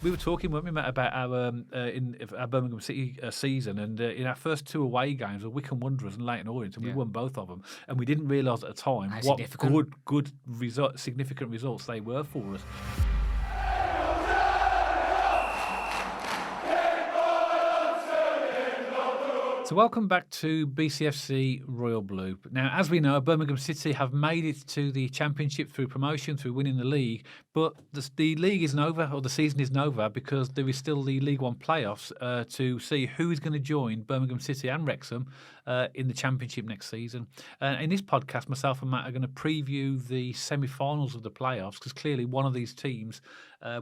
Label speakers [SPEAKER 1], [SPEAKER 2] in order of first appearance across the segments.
[SPEAKER 1] We were talking, weren't we, Matt, about our Birmingham City season, and in our first 2 away games were Wycombe Wanderers and Leyton Orient, and we won both of them. And we didn't realise at the time what good significant results they were for us. So welcome back to BCFC Royal Blue. Now, as we know, Birmingham City have made it to the Championship through promotion, through winning the league, but the league isn't over, or the season isn't over, because there is still the League One playoffs to see who is going to join Birmingham City and Wrexham in the Championship next season. In this podcast, myself and Matt are going to preview the semi-finals of the playoffs, because clearly one of these teams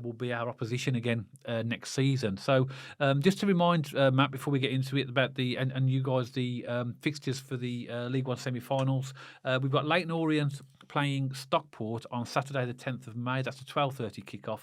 [SPEAKER 1] will be our opposition again next season. So just to remind Matt, before we get into it, about and you guys, the fixtures for the League One semi-finals. We've got Leyton Orient playing Stockport on Saturday the 10th of May. That's a 12:30 kickoff.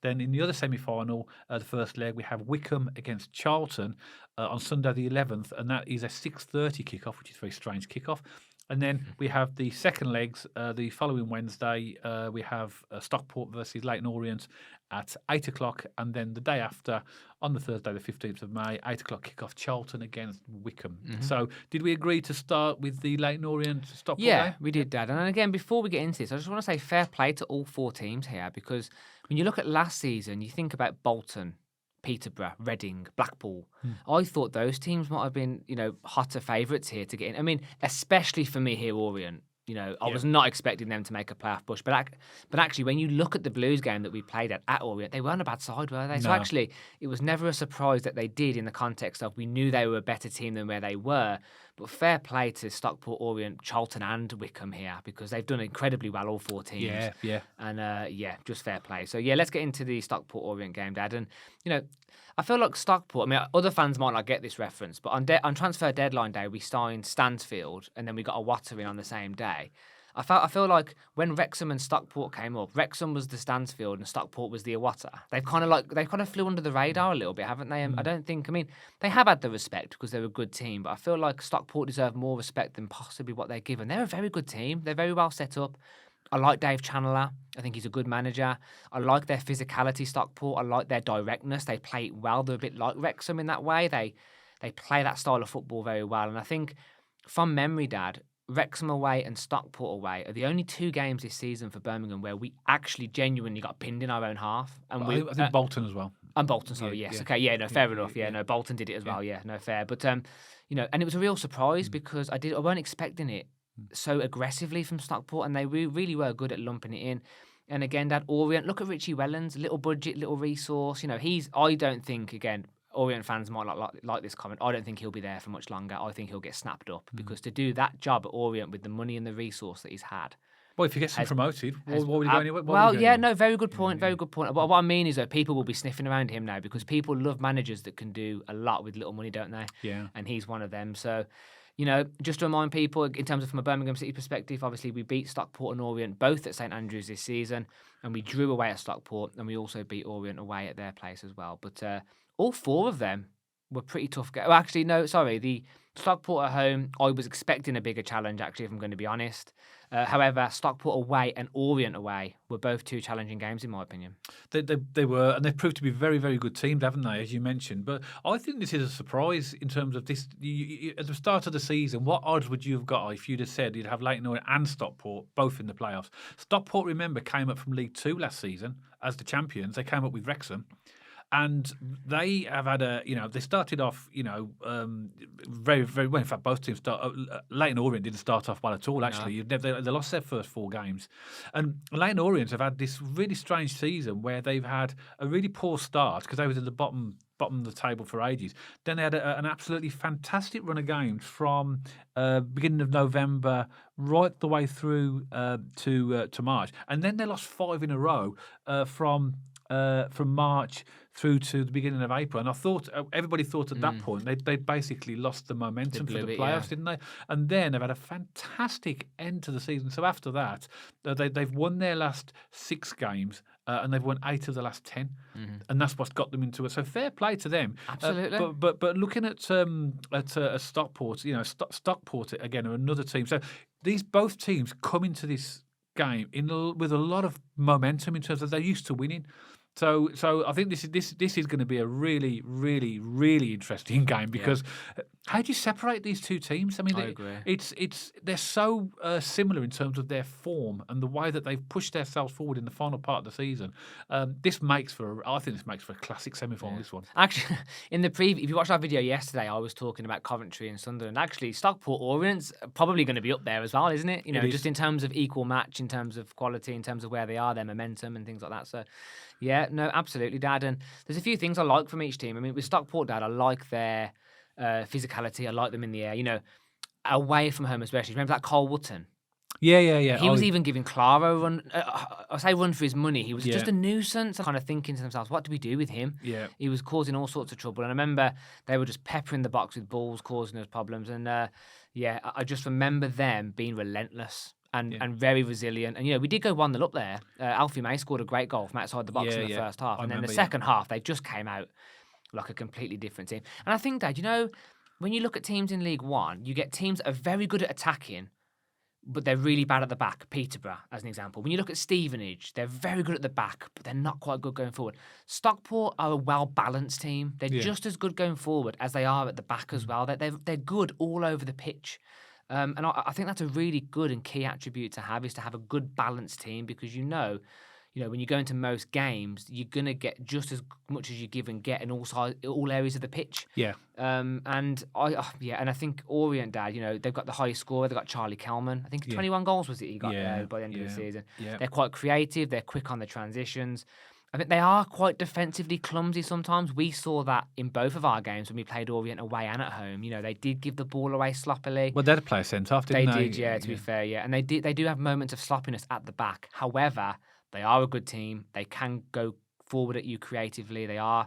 [SPEAKER 1] Then in the other semi-final, the first leg, we have Wycombe against Charlton on Sunday the 11th, and that is a 6:30 kickoff, which is a very strange kickoff. And then we have the second legs the following Wednesday. We have Stockport versus Leyton Orient at 8 o'clock. And then the day after, on the Thursday, the 15th of May, 8 o'clock kickoff, Charlton against Wycombe. Mm-hmm. So did we agree to start with the Leyton Orient Stockport game?
[SPEAKER 2] We did, Dad. And again, before we get into this, I just want to say fair play to all 4 teams here, because when you look at last season, you think about Bolton, Peterborough, Reading, Blackpool. I thought those teams might have been, hotter favourites here to get in. I mean, especially for me here, Orient. I was not expecting them to make a playoff push. But actually, when you look at the Blues game that we played at Orient, they weren't a bad side, were they? No. So actually, it was never a surprise that they did, in the context of we knew they were a better team than where they were. But fair play to Stockport, Orient, Charlton and Wycombe here, because they've done incredibly well, all 4 teams.
[SPEAKER 1] Yeah.
[SPEAKER 2] And just fair play. So let's get into the Stockport Orient game, Dad. And I feel like Stockport, I mean, other fans might not get this reference, but on transfer deadline day, we signed Stansfield, and then we got a Watter in on the same day. I feel like when Wrexham and Stockport came up, Wrexham was the Stansfield and Stockport was the Iwata. They've kind of flew under the radar a little bit, haven't they? I don't think, they have had the respect because they're a good team, but I feel like Stockport deserve more respect than possibly what they're given. They're a very good team. They're very well set up. I like Dave Chandler. I think he's a good manager. I like their physicality, Stockport. I like their directness. They play it well. They're a bit like Wrexham in that way. They play that style of football very well. And I think, from memory, Dad, Wrexham away and Stockport away are the only 2 games this season for Birmingham where we actually genuinely got pinned in our own half. And
[SPEAKER 1] I think Bolton as well.
[SPEAKER 2] And Bolton, sorry, yes. Yeah. Okay, fair enough. Bolton did it as well. No, fair. But, and it was a real surprise because I weren't expecting it so aggressively from Stockport, and they really were good at lumping it in. And again, that Orient, look at Richie Wellens, little budget, little resource. I don't think, again, Orient fans might like this comment. I don't think he'll be there for much longer. I think he'll get snapped up because to do that job at Orient with the money and the resource that he's had.
[SPEAKER 1] Well, if he gets promoted, what would he go anywhere?
[SPEAKER 2] Very good point. Very good point. What I mean is that people will be sniffing around him now because people love managers that can do a lot with little money, don't they?
[SPEAKER 1] Yeah.
[SPEAKER 2] And he's one of them. So, just to remind people, in terms of from a Birmingham City perspective, obviously we beat Stockport and Orient both at St.Andrews this season, and we drew away at Stockport, and we also beat Orient away at their place as well. But all 4 of them were pretty tough. The Stockport at home, I was expecting a bigger challenge, actually, if I'm going to be honest. However, Stockport away and Orient away were both 2 challenging games, in my opinion.
[SPEAKER 1] They were, and they've proved to be very, very good teams, haven't they, as you mentioned? But I think this is a surprise in terms of this. At the start of the season, what odds would you have got if you'd have said you'd have Leyton Orient and Stockport both in the playoffs? Stockport, remember, came up from League 2 last season as the champions. They came up with Wrexham. And they have had they started off, very, very well. In fact, both teams Leyton Orient didn't start off well at all, actually. No. They lost their first 4 games. And Leyton Orient have had this really strange season where they've had a really poor start because they was in the bottom of the table for ages. Then they had an absolutely fantastic run of games from beginning of November right the way through to March. And then they lost 5 in a row from March through to the beginning of April. And I thought, everybody thought at that point, they'd basically lost the momentum for the playoffs, didn't they? And then they've had a fantastic end to the season. So after that, they've won their last 6 games and they've won 8 of the last 10. And that's what's got them into it. So fair play to them.
[SPEAKER 2] Absolutely.
[SPEAKER 1] But looking at Stockport, Stockport, again, are another team. So both teams come into this game with a lot of momentum in terms of they're used to winning. So I think this is going to be a really, really, really interesting game because how do you separate these two teams? I mean,
[SPEAKER 2] I agree.
[SPEAKER 1] they're so similar in terms of their form and the way that they've pushed themselves forward in the final part of the season. I think this makes for a classic semi-final. This one,
[SPEAKER 2] actually, in the preview, if you watched our video yesterday, I was talking about Coventry and Sunderland. Actually, Stockport Orient's probably going to be up there as well, isn't it? You know, just in terms of equal match, in terms of quality, in terms of where they are, their momentum, and things like that. So, yeah, no, absolutely, Dad. And there's a few things I like from each team. I mean, with Stockport, Dad, I like their physicality. I like them in the air. You know, away from home especially. Remember that Cole Wootton?
[SPEAKER 1] Yeah.
[SPEAKER 2] He was even giving Clara a run. I say run for his money. He was just a nuisance. Kind of thinking to themselves, what do we do with him?
[SPEAKER 1] Yeah.
[SPEAKER 2] He was causing all sorts of trouble. And I remember they were just peppering the box with balls, causing us problems. And I just remember them being relentless and very resilient. And, you know, we did go 1-0 up there. Alfie May scored a great goal from outside the box in the first half. And then the second half, they just came out like a completely different team. And I think, Dad, you know, when you look at teams in League One, you get teams that are very good at attacking, but they're really bad at the back. Peterborough, as an example. When you look at Stevenage, they're very good at the back, but they're not quite good going forward. Stockport are a well-balanced team. They're just as good going forward as they are at the back as well. They're good all over the pitch. And I think that's a really good and key attribute to have, is to have a good balanced team, because you know, when you go into most games, you're going to get just as much as you give and get in all areas of the pitch.
[SPEAKER 1] Yeah.
[SPEAKER 2] And I think Orient, Dad, you know, they've got the highest scorer. They've got Charlie Kelman. I think 21 goals was it he got by the end of the season.
[SPEAKER 1] Yeah.
[SPEAKER 2] They're quite creative. They're quick on the transitions. I think they are quite defensively clumsy sometimes. We saw that in both of our games when we played Orient away and at home. You know, they did give the ball away sloppily.
[SPEAKER 1] Well, they'd play a centre-half, didn't they?
[SPEAKER 2] They did, to be fair, And they do have moments of sloppiness at the back. However, they are a good team. They can go forward at you creatively. They are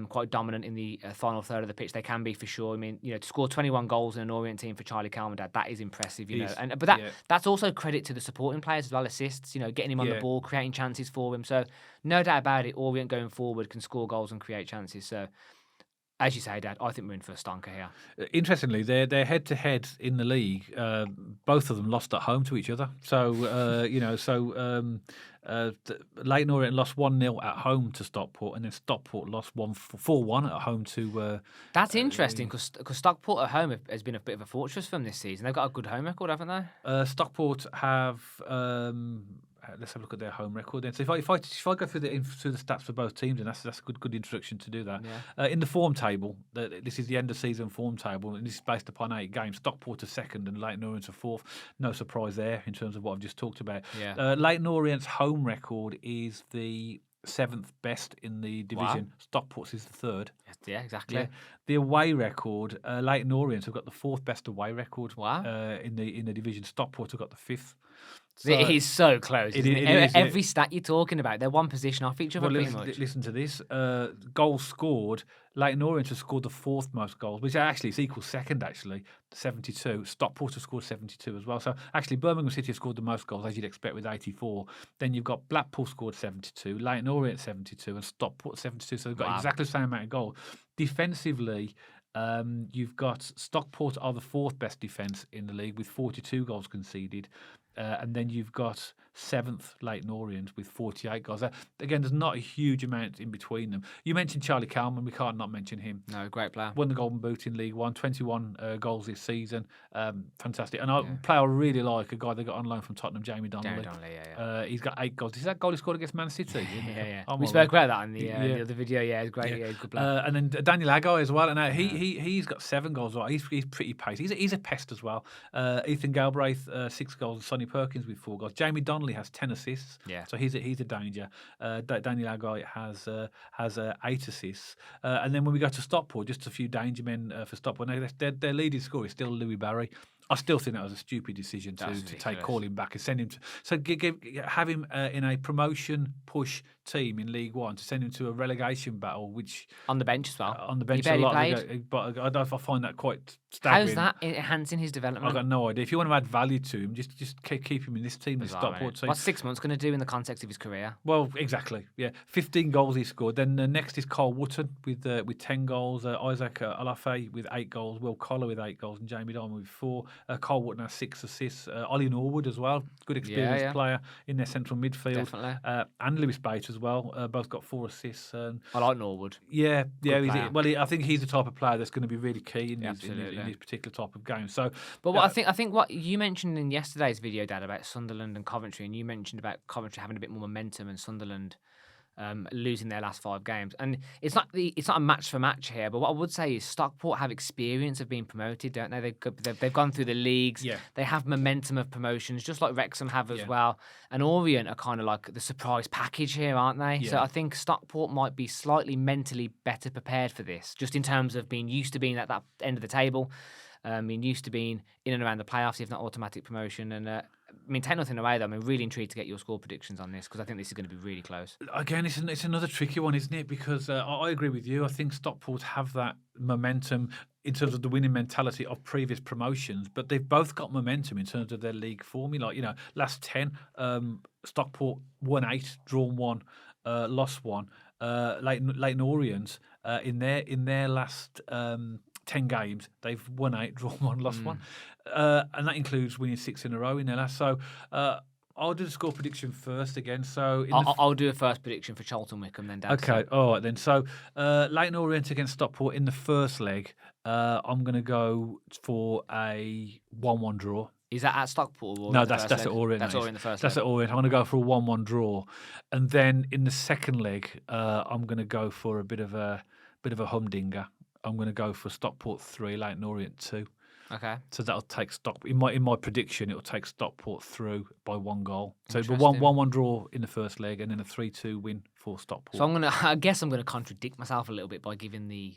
[SPEAKER 2] quite dominant in the final third of the pitch. They can be, for sure. I mean, you know, to score 21 goals in an Orient team for Charlie Kelman, that is impressive, you know. But that's also credit to the supporting players as well, assists, you know, getting him on the ball, creating chances for him. So no doubt about it, Orient going forward can score goals and create chances. So, as you say, Dad, I think we're in for a stonker here.
[SPEAKER 1] Interestingly, they're head-to-head in the league. Both of them lost at home to each other. So, Leyton Orient lost 1-0 at home to Stockport, and then Stockport lost 4-1 at home to...
[SPEAKER 2] That's interesting, because Stockport at home has been a bit of a fortress for them this season. They've got a good home record, haven't they?
[SPEAKER 1] Stockport have... let's have a look at their home record then. So if I go through the stats for both teams, then that's a good introduction to do that.
[SPEAKER 2] Yeah.
[SPEAKER 1] In the form table, this is the end of season form table, and this is based upon 8 games. Stockport are second and Leyton Orient are fourth. No surprise there in terms of what I've just talked about.
[SPEAKER 2] Yeah.
[SPEAKER 1] Leyton Orient's home record is the 7th best in the division.
[SPEAKER 2] Wow.
[SPEAKER 1] Stockport's is the 3rd.
[SPEAKER 2] Yeah, exactly.
[SPEAKER 1] Yeah. The away record, Leyton Orient have got the 4th best away record.
[SPEAKER 2] Wow.
[SPEAKER 1] In the division. Stockport have got the 5th.
[SPEAKER 2] So, it is so close.
[SPEAKER 1] It is,
[SPEAKER 2] every stat you're talking about, they're one position off each other pretty much.
[SPEAKER 1] Listen to this. Goals scored. Leyton Orient have scored the 4th most goals, which actually is equal second, 72. Stockport have scored 72 as well. So actually, Birmingham City have scored the most goals, as you'd expect, with 84. Then you've got Blackpool scored 72, Leyton Orient 72, and Stockport 72. So they've got exactly the same amount of goals. Defensively, you've got Stockport are the 4th best defence in the league with 42 goals conceded. And then you've got 7th Leyton Orient with 48 goals. Again, there's not a huge amount in between them. You mentioned Charlie Kelman. We can't not mention him.
[SPEAKER 2] No, great player.
[SPEAKER 1] Won the Golden Boot in League One, 21 goals this season. Fantastic. And a player I really like, a guy they got on loan from Tottenham, Jamie Donnelly. He's got 8 goals. Is that goal he scored against Man City?
[SPEAKER 2] Yeah. We spoke about that in the other video. Yeah, it's great. Yeah, he's a good player.
[SPEAKER 1] And then Daniel Agai as well. And he's got 7 goals. Right? He's pretty pacey. He's a pest as well. Ethan Galbraith, 6 goals. Sonny Perkins with 4 goals. Jamie Donnelly has 10 assists.
[SPEAKER 2] Yeah.
[SPEAKER 1] So he's a danger. Daniel Agai has 8 assists. And then when we go to Stockport, just a few danger men for Stockport. Now, their leading scorer is still Louis Barry. I still think that was a stupid decision to call him back and send him have him in a promotion push team in League One, to send him to a relegation battle, which
[SPEAKER 2] on the bench as well.
[SPEAKER 1] On the bench
[SPEAKER 2] he
[SPEAKER 1] a lot.
[SPEAKER 2] played.
[SPEAKER 1] But I find that quite staggering.
[SPEAKER 2] How's that enhancing his development?
[SPEAKER 1] I've got no idea. If you want to add value to him, just keep him in this team, this Stockport team.
[SPEAKER 2] What's 6 months going to do in the context of his career?
[SPEAKER 1] Well, exactly. Yeah, 15 goals he scored. Then next is Cole Wootton with 10 goals. Isaac Alafe with 8 goals. Will Collar with 8 goals, and Jamie Diamond with 4. Cole Wootton has 6 assists. Ollie Norwood as well, good experienced player in their central midfield.
[SPEAKER 2] Definitely.
[SPEAKER 1] And Lewis Bates as well. as well. Both got 4 assists.
[SPEAKER 2] I like Norwood.
[SPEAKER 1] Yeah.
[SPEAKER 2] player.
[SPEAKER 1] I think he's the type of player that's going to be really key in
[SPEAKER 2] Absolutely.
[SPEAKER 1] this particular type of game. So,
[SPEAKER 2] But what I think what you mentioned in yesterday's video, Dad, about Sunderland and Coventry, and you mentioned about Coventry having a bit more momentum and Sunderland losing their last 5 games, and it's not a match for match here. But what I would say is Stockport have experience of being promoted, don't they? They've gone through the leagues.
[SPEAKER 1] Yeah.
[SPEAKER 2] They have momentum of promotions, just like Wrexham have as well. And Orient are kind of like the surprise package here, aren't they?
[SPEAKER 1] Yeah.
[SPEAKER 2] So I think Stockport might be slightly mentally better prepared for this, just in terms of being used to being at that end of the table. Being used to being in and around the playoffs, if not automatic promotion. And I mean, take nothing away, though. I'm really intrigued to get your score predictions on this, because I think this is going to be really close.
[SPEAKER 1] Again, it's another tricky one, isn't it? Because I agree with you. I think Stockport have that momentum in terms of the winning mentality of previous promotions, but they've both got momentum in terms of their league formula. Like, last 10, Stockport won 8, drawn 1, lost 1. Leyton Orient in their last 10 games, they've won 8, drawn 1, lost 1. And that includes winning 6 in a row in their last. So I'll do the score prediction first again. So
[SPEAKER 2] I'll do a first prediction for Charlton Wycombe then, Dad.
[SPEAKER 1] Okay, all right then. So Leyton Orient against Stockport in the first leg, I'm going to go for a 1-1 draw.
[SPEAKER 2] Is that at Stockport? Or
[SPEAKER 1] No, that's at Orient.
[SPEAKER 2] That's Orient in the first
[SPEAKER 1] That's
[SPEAKER 2] leg.
[SPEAKER 1] at Orient. I'm going to go for a 1-1 draw. And then in the second leg, I'm going to go for a bit of a humdinger. I'm going to go for Stockport 3, Leyton Orient 2.
[SPEAKER 2] Okay.
[SPEAKER 1] So that'll take in my prediction, it'll take Stockport through by 1 goal. So the
[SPEAKER 2] Interesting.
[SPEAKER 1] 1-1 draw in the first leg, and then a 3-2 win for Stockport.
[SPEAKER 2] So I guess I'm gonna contradict myself a little bit by giving the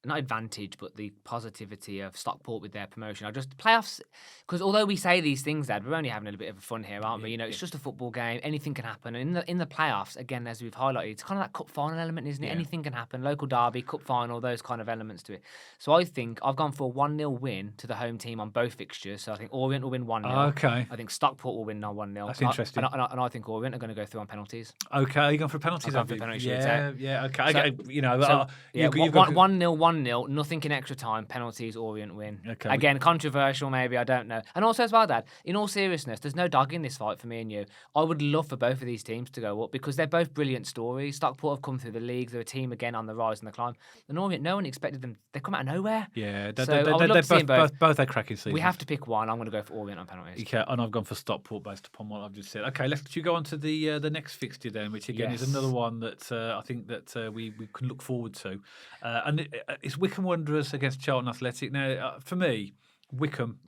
[SPEAKER 2] not advantage, but the positivity of Stockport with their promotion. I just playoffs, because although we say these things, Dad, we're only having a little bit of fun here, aren't we? It's just a football game. Anything can happen. And in the playoffs, again, as we've highlighted, it's kind of that cup final element, isn't it?
[SPEAKER 1] Yeah.
[SPEAKER 2] Anything can happen. Local derby, cup final, those kind of elements to it. So I think I've gone for a 1-0 win to the home team on both fixtures. So I think Orient will win 1-0.
[SPEAKER 1] Okay.
[SPEAKER 2] I think Stockport will win 1-0.
[SPEAKER 1] That's interesting.
[SPEAKER 2] And I think Orient are going to go through on penalties.
[SPEAKER 1] Okay, are you going for penalties?
[SPEAKER 2] I've gone for penalty
[SPEAKER 1] Yeah, okay.
[SPEAKER 2] So-
[SPEAKER 1] You've got
[SPEAKER 2] 1-0, 1-0, nothing in extra time, penalties, Orient win.
[SPEAKER 1] Okay.
[SPEAKER 2] Again, controversial maybe, I don't know. And also as well, Dad, in all seriousness, there's no dog in this fight for me and you. I would love for both of these teams to go up, because they're both brilliant stories. Stockport have come through the leagues, they're a team again on the rise and the climb. And Orient, no one expected them. They come out of nowhere.
[SPEAKER 1] Yeah,
[SPEAKER 2] So I would love to see them
[SPEAKER 1] both are cracking seasons.
[SPEAKER 2] We have to pick one. I'm going to go for Orient on penalties.
[SPEAKER 1] Okay, and I've gone for Stockport based upon what I've just said. Okay, let's go on to the next fixture then, which again is another one that I think that we can look forward to. And it's Wycombe Wanderers against Charlton Athletic. Now, for me, Wycombe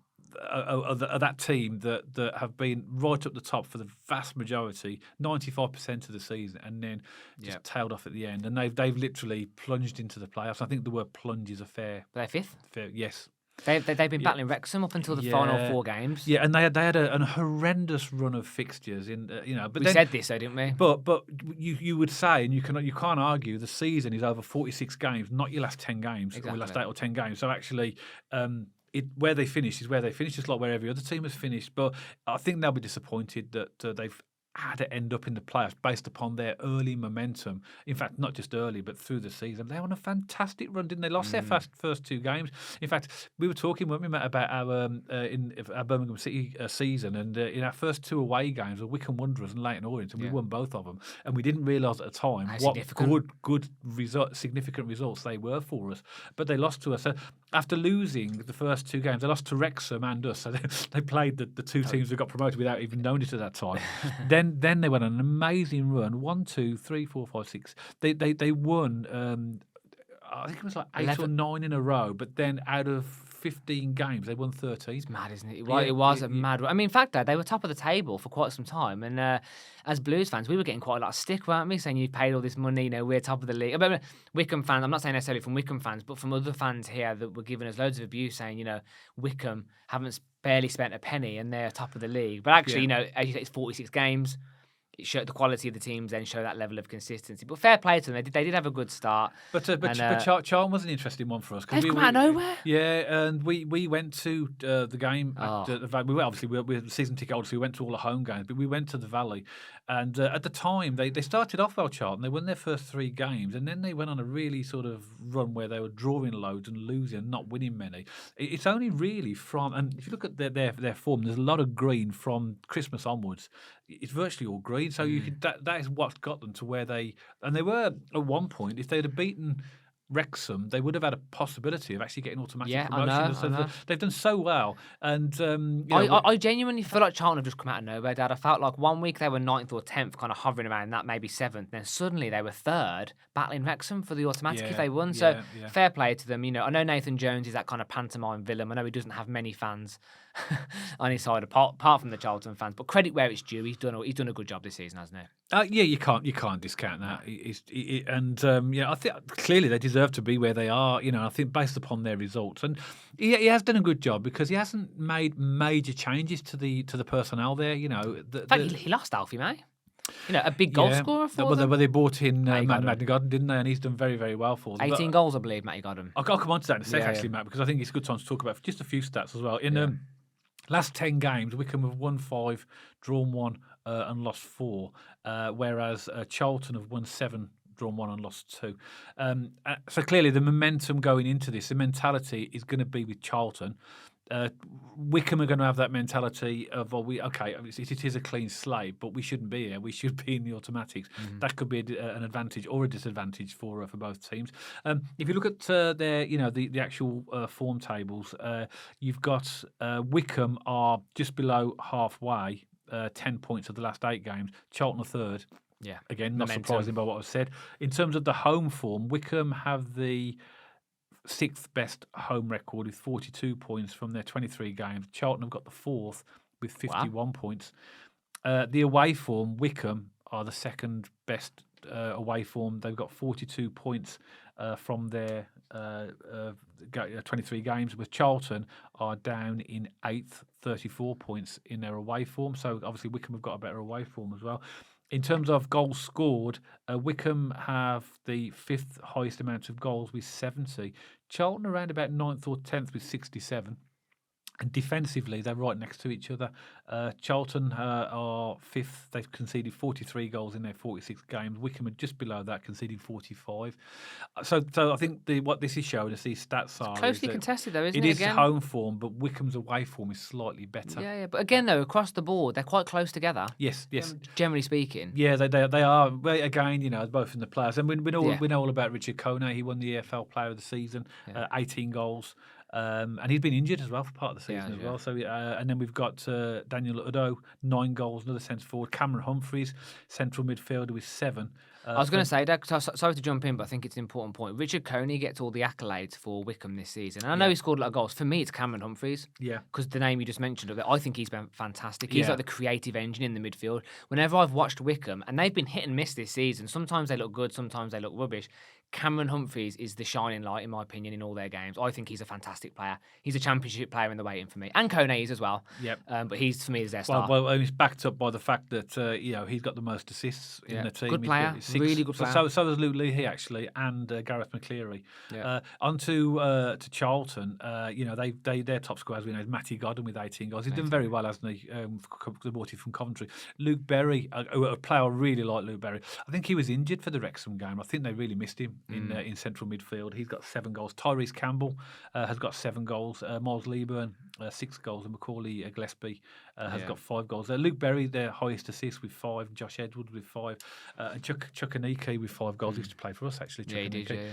[SPEAKER 1] are that team that have been right up the top for the vast majority, 95% of the season, and then just tailed off at the end. And they've literally plunged into the playoffs. I think the word plunge is a fair.
[SPEAKER 2] They're fifth.
[SPEAKER 1] Yes.
[SPEAKER 2] They've been battling Wrexham up until the final 4 games.
[SPEAKER 1] Yeah, and they had a horrendous run of fixtures in But
[SPEAKER 2] we said this, though, didn't we?
[SPEAKER 1] But you would say, and you can't argue, the season is over 46 games, not your last 10 games, or your last 8 or 10 games. So actually, where they finish is where they finish, just like where every other team has finished. But I think they'll be disappointed that they've had to end up in the playoffs based upon their early momentum. In fact, not just early, but through the season. They were on a fantastic run, didn't they? Lost their first 2 games. In fact, we were talking, weren't we, Matt, about our Birmingham City season, and in our first 2 away games were Wycombe Wanderers and Leyton Orient, and we won both of them. And we didn't realise at the time what good significant results they were for us. But they lost to us. So after losing the first 2 games, they lost to Wrexham and us. So they played the 2 teams that got promoted without even knowing it at that time. Then they went on an amazing run. 1, 2, 3, 4, 5, 6. They won. I think it was like 8 or 9 in a row. But then out of 15 games, they won 13.
[SPEAKER 2] It's mad, isn't it? It was a mad run. I mean, in fact, Dad, they were top of the table for quite some time. And as Blues fans, we were getting quite a lot of stick, weren't we? Saying you paid all this money, we're top of the league. But Wycombe fans, I'm not saying necessarily from Wycombe fans, but from other fans here that were giving us loads of abuse, saying, Wycombe haven't barely spent a penny and they're top of the league. But actually, as you say, it's 46 games. It showed the quality of the teams, then show that level of consistency. But fair play to them; they did have a good start.
[SPEAKER 1] But Charlton was an interesting one for us.
[SPEAKER 2] They've come out of nowhere.
[SPEAKER 1] Yeah, and we went to the game. We were season ticket holders, so we went to all the home games. But we went to the Valley, And at the time, they started off well, Charlton. They won their first 3 games, and then they went on a really sort of run where they were drawing loads and losing and not winning many. It's only really from, and if you look at their form, there's a lot of green from Christmas onwards. It's virtually all green. So you could, that is what's got them to where they were at one point. If they'd have beaten Wrexham, they would have had a possibility of actually getting automatic promotion.
[SPEAKER 2] I know.
[SPEAKER 1] They've done so well, and
[SPEAKER 2] I genuinely feel like Charlton have just come out of nowhere, Dad. I felt like one week they were 9th or 10th, kind of hovering around that, maybe 7th. Then suddenly they were 3rd, battling Wrexham for the automatic if they won. So fair play to them. I know Nathan Jones is that kind of pantomime villain. I know he doesn't have many fans on his side, apart from the Charlton fans. But credit where it's due. He's done a good job this season, hasn't he?
[SPEAKER 1] You can't discount that. I think clearly they deserve to be where they are. I think based upon their results, and he has done a good job because he hasn't made major changes to the personnel there.
[SPEAKER 2] In fact, he lost Alfie May. A big goal scorer for them.
[SPEAKER 1] They bought in Matty Godden, didn't they? And he's done very, very well for them.
[SPEAKER 2] 18 goals, I believe, Matty Godden.
[SPEAKER 1] I'll come on to that in a sec, actually, Matt, because I think it's a good time to talk about just a few stats as well. In last 10 games, Wycombe have won 5, drawn 1, and lost 4, whereas Charlton have won 7, drawn 1 and lost 2. So clearly the momentum going into this, the mentality is going to be with Charlton. Wycombe are going to have that mentality of, it is a clean slate, but we shouldn't be here. We should be in the automatics. That could be an advantage or a disadvantage for both teams. If you look at their, the actual form tables, you've got Wycombe are just below halfway, 10 points of the last 8 games. Charlton are 3rd.
[SPEAKER 2] Yeah,
[SPEAKER 1] again, not surprising by what I've said. In terms of the home form, Wycombe have the 6th best home record with 42 points from their 23 games. Charlton have got the 4th with 51 points. The away form, Wycombe are the 2nd best away form. They've got 42 points from their 23 games, with Charlton are down in 8th, 34 points in their away form. So obviously Wycombe have got a better away form as well. In terms of goals scored, Wycombe have the 5th highest amount of goals with 70. Charlton around about 9th or 10th with 67. And defensively, they're right next to each other. Charlton are 5th. They've conceded 43 goals in their 46 games. Wycombe are just below that, conceding 45. So I think what this is showing us, these stats are...
[SPEAKER 2] It's closely contested, though, isn't it?
[SPEAKER 1] It is home form, but Wycombe's away form is slightly better.
[SPEAKER 2] Yeah. But again, though, across the board, they're quite close together.
[SPEAKER 1] Yes.
[SPEAKER 2] Generally speaking.
[SPEAKER 1] Yeah, they are. Well, again, both in the players. And we know all about Richard Kone. He won the EFL Player of the Season, 18 goals. And he's been injured as well for part of the season as well. So, and then we've got Daniel Udo, 9 goals, another centre forward. Cameron Humphreys, central midfielder with 7.
[SPEAKER 2] I was going to say, Dad, sorry to jump in, but I think it's an important point. Richard Kone gets all the accolades for Wycombe this season. And I know he scored a lot of goals. For me, it's Cameron Humphreys. Yeah. Because the name you just mentioned of it, I think he's been fantastic. He's like the creative engine in the midfield. Whenever I've watched Wycombe, and they've been hit and miss this season, sometimes they look good, sometimes they look rubbish. Cameron Humphreys is the shining light, in my opinion, in all their games. I think he's a fantastic player. He's a championship player in the waiting for me. And Kone is as well. Yep. But he's, for me, is their star.
[SPEAKER 1] Well, he's backed up by the fact that he's got the most assists in the team.
[SPEAKER 2] Good player, really good player.
[SPEAKER 1] So does Luke Leahy, actually, and Gareth McCleary. On to Charlton, their top scorer, as we know, is Matty Godden with 18 goals. He's done very well, hasn't he? Brought him from Coventry. Luke Berry, a player I really like, Luke Berry. I think he was injured for the Wrexham game. I think they really missed him in central midfield. He's got 7 goals. Tyrese Campbell has got 7 goals. Miles Leaburn, 6 goals. And Macaulay Gillespie has got 5 goals. Luke Berry, their highest assist with 5. Josh Edwards with 5. And Chuck Aneke with 5 goals. He used to play for us, actually.
[SPEAKER 2] He did.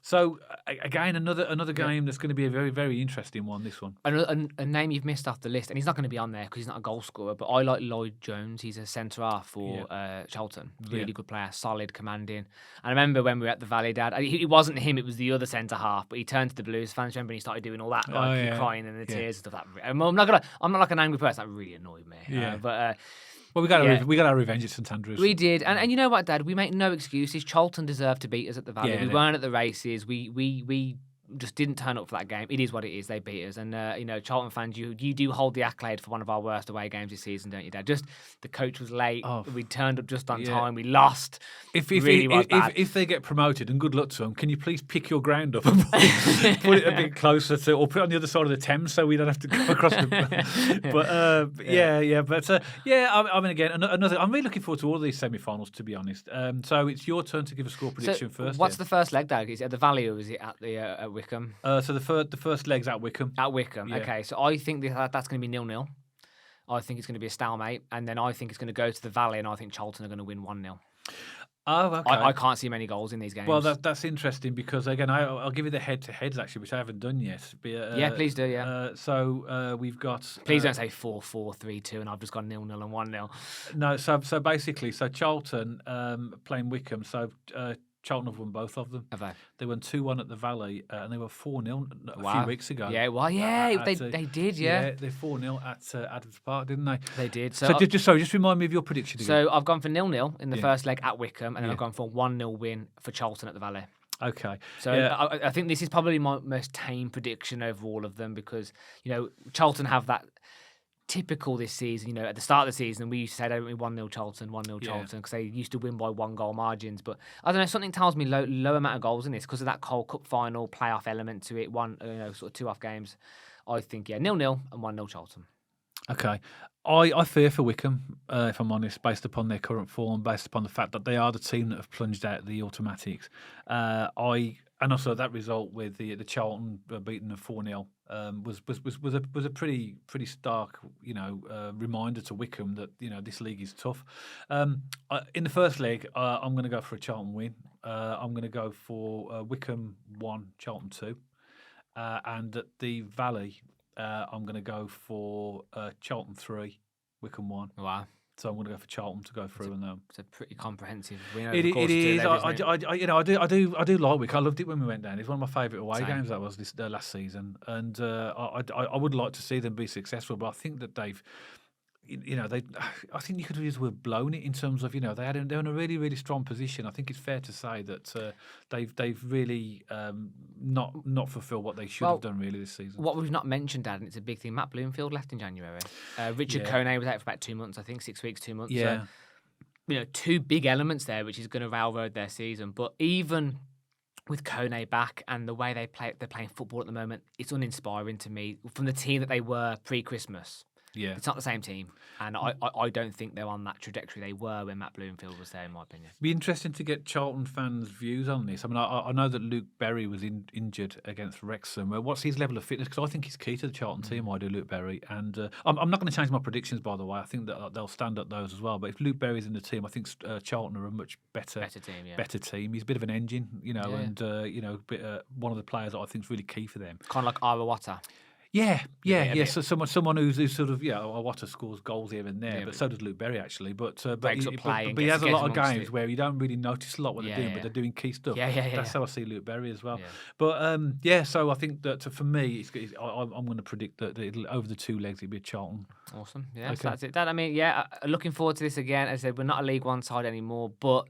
[SPEAKER 1] So again, another game that's going to be a very, very interesting one. This one,
[SPEAKER 2] a name you've missed off the list, and he's not going to be on there because he's not a goal scorer. But I like Lloyd Jones. He's a centre half for Charlton. Really good player, solid, commanding. I remember when we were at the Valley, Dad. It wasn't him; it was the other centre half. But he turned to the Blues fans. Remember, he started doing all that, crying and the tears and stuff. I'm not like an angry person. That really annoyed me.
[SPEAKER 1] Well, we got our revenge at St.Andrews.
[SPEAKER 2] We did, and you know what, Dad? We make no excuses. Charlton deserved to beat us at the Valley. We weren't at the races. We just didn't turn up for that game. It is what it is. They beat us, and Charlton fans, you do hold the accolade for one of our worst away games this season, don't you, Dad? Just the coach was late. We turned up just on time. We lost.
[SPEAKER 1] If they get promoted, and good luck to them, can you please pick your ground up and put it a bit closer to, or put it on the other side of the Thames so we don't have to go across the. I mean, again, another. I'm really looking forward to all of these semi-finals, to be honest. So it's your turn to give a score prediction first.
[SPEAKER 2] What's the first leg, Doug? Is it at the Valley or is it at the at Wycombe?
[SPEAKER 1] So the first leg's at Wycombe.
[SPEAKER 2] At Wycombe, okay. So I think that's going to be 0-0. I think it's going to be a stalemate, and then I think it's going to go to the Valley, and I think Charlton are going to win 1-0.
[SPEAKER 1] Oh, okay.
[SPEAKER 2] I can't see many goals in these games.
[SPEAKER 1] Well, that's interesting because, again, I'll give you the head-to-heads, actually, which I haven't done yet.
[SPEAKER 2] Yeah, please do, yeah.
[SPEAKER 1] So we've got...
[SPEAKER 2] Please don't say 4-4, 3-2, and I've just got 0-0 and 1-0.
[SPEAKER 1] No, so basically, Charlton playing Wycombe, so... Charlton have won both of them.
[SPEAKER 2] Have they?
[SPEAKER 1] They won 2-1 at the Valley, and they were 4-0 a few weeks ago.
[SPEAKER 2] Yeah, well, they did, yeah.
[SPEAKER 1] Yeah, they're 4-0 at Adams Park, didn't they?
[SPEAKER 2] They did.
[SPEAKER 1] So just remind me of your prediction again.
[SPEAKER 2] So I've gone for 0-0 in the first leg at Wycombe, and then I've gone for 1-0 win for Charlton at the Valley.
[SPEAKER 1] Okay.
[SPEAKER 2] So I think this is probably my most tame prediction over all of them because, Charlton have that typical this season. At the start of the season, we used to say, don't we, 1-0 Charlton, 1-0 Charlton, because they used to win by 1-goal margins. But I don't know, something tells me low amount of goals in this because of that Cold Cup final playoff element to it. Sort of 2 off games. I think 0-0 and 1-0 Charlton.
[SPEAKER 1] Okay. I fear for Wycombe, if I'm honest, based upon their current form, based upon the fact that they are the team that have plunged out of the automatics. And also that result with the Charlton beating them 4-0 was a pretty stark reminder to Wycombe that this league is tough. In the first leg, I'm going to go for a Charlton win. I'm going to go for Wycombe 1, Charlton 2, and at the Valley, I'm going to go for Charlton 3, Wycombe 1.
[SPEAKER 2] Wow.
[SPEAKER 1] So I'm going to go for Charlton to go through and them.
[SPEAKER 2] It's a pretty comprehensive win.
[SPEAKER 1] It is. I do like Wycombe. I loved it when we went down. It's one of my favourite away games that was this last season, and I would like to see them be successful. But I think that they've. I think you could use the word blown it in terms of they're in a really, really strong position. I think it's fair to say that they've really not fulfilled what they should have done really this season.
[SPEAKER 2] What we've not mentioned, Dad, and it's a big thing. Matt Bloomfield left in January. Richard Kone was out for about 2 months. I think 6 weeks, 2 months.
[SPEAKER 1] Yeah.
[SPEAKER 2] So, 2 big elements there, which is going to railroad their season. But even with Kone back and the way they're playing football at the moment, it's uninspiring to me from the team that they were pre-Christmas.
[SPEAKER 1] Yeah,
[SPEAKER 2] it's not the same team, and I don't think they're on that trajectory they were when Matt Bloomfield was there, in my opinion.
[SPEAKER 1] It'd be interesting to get Charlton fans' views on this. I mean, I know that Luke Berry was injured against Wrexham. What's his level of fitness? Because I think he's key to the Charlton team. I do, Luke Berry, and I'm not going to change my predictions, by the way. I think that they'll stand at those as well. But if Luke Berry's in the team, I think Charlton are a much better team. Yeah. Better team. He's a bit of an engine, and one of the players that I think is really key for them.
[SPEAKER 2] Kind of like Arawata.
[SPEAKER 1] Yeah. So someone who's sort of Awata scores goals here and there, but so does Luke Berry actually. But he has a lot of games where you don't really notice a lot what they're doing, but they're doing key stuff. That's how I see Luke Berry as well. Yeah. But so I think that for me, I'm going to predict that over the 2 legs it'll be a Charlton.
[SPEAKER 2] Awesome. Yeah, so that's it. Dad, I mean, looking forward to this again. As I said, we're not a League One side anymore, but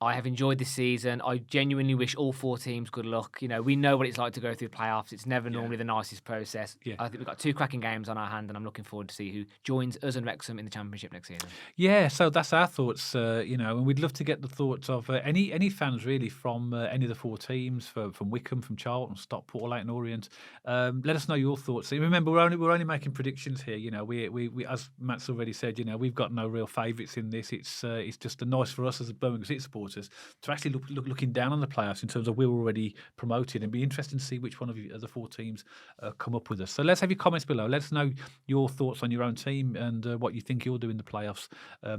[SPEAKER 2] I have enjoyed this season. I genuinely wish all 4 teams good luck. We know what it's like to go through playoffs. It's never normally the nicest process. Yeah. I think we've got 2 cracking games on our hand, and I'm looking forward to see who joins us and Wrexham in the Championship next season. Yeah, so that's our thoughts, and we'd love to get the thoughts of any fans really from any of the 4 teams, from Wycombe, from Charlton, Stockport, or Leyton Orient. Let us know your thoughts. Remember, we're only making predictions here. We as Matt's already said, we've got no real favourites in this. It's just nice for us as Birmingham City supporters to actually looking down on the playoffs in terms of we're already promoted, and be interesting to see which one of the 4 teams come up with us. So let's have your comments below. Let us know your thoughts on your own team and what you think you'll do in the playoffs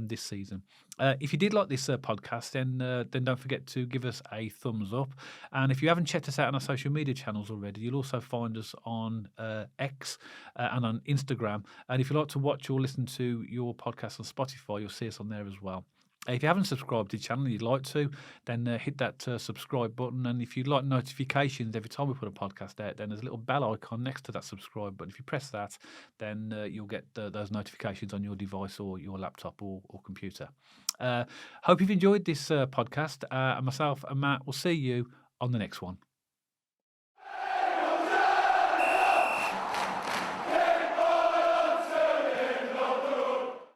[SPEAKER 2] this season. If you did like this podcast, then don't forget to give us a thumbs up. And if you haven't checked us out on our social media channels already, you'll also find us on X and on Instagram. And if you like to watch or listen to your podcast on Spotify, you'll see us on there as well. If you haven't subscribed to the channel and you'd like to, then hit that subscribe button. And if you'd like notifications every time we put a podcast out, then there's a little bell icon next to that subscribe button. If you press that, then you'll get those notifications on your device or your laptop or computer. Hope you've enjoyed this podcast. And myself and Matt will see you on the next one.